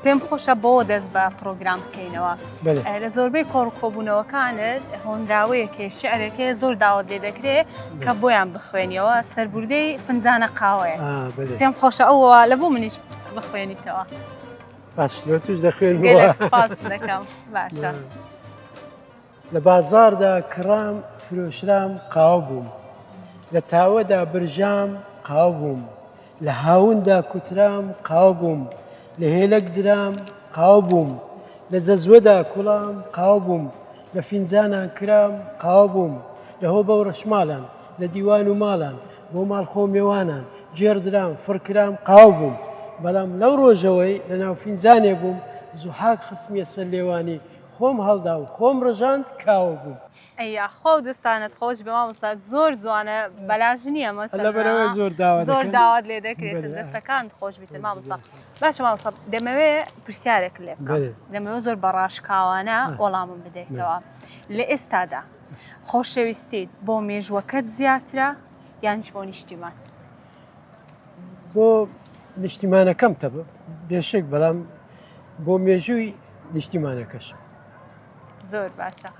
پێم خۆشە بۆ دەست بە پرۆگرام بکەینەوە لە زۆربەی کۆڕکۆبوونەوەکانت هۆنراوەیەکی شعرێکی زۆر داوت لێ دەکرێت کە بۆیان بخوێنیەوە سەربوردەی فنجانە قاوەیە پێم خۆشە ئەوە لە بۆ منیش بخوێنیتەوە باش لە توش دەخوێن سپاس دەکەم باشە لە بازاردا کڕام فرۆشرام قاوە بووم لە تاوەدا برژام قاوە بووم لە هاوندا کوترام قاوە بووم لە هێلک درام قاوە بووم لە زەزوەدا کوڵام قاوە بووم لە فینجانان کرام قاوە بووم لە هۆ بە ڕەشماڵان لە دیوان و ماڵان بۆ ماڵخۆ میێوانان جێردرام فڕکرام قاوە بووم بەڵام لەو ڕۆژەوەی لە ناو فینجانێ بووم زوحاک خستمیە سەر لێوانی خۆم هەڵدا و خۆم ڕژاند کاوە بووم ئەیا خۆ دەستانت خۆش بە مامۆستا زۆر جوانە بەلاژ نییە مەسەلەبەرەوەی زۆر داوات لێ دەکرێت دەستەکانت خۆش بیتر مامۆستا باشە مامۆستا دەمەوێت پرسیارێک لێ بکەم دەمەوێت زۆر بەڕاشکاوانە وەڵامم بدەیتەوە لە ئێستادا خۆشەویستیت بۆ مێژووەکەت زیاترە یانش بۆ نیشتیمان بۆ نیشتیمانەکەم بێشک بەڵام بۆ مێژووی نیشتیمانەکەش زۆر باشە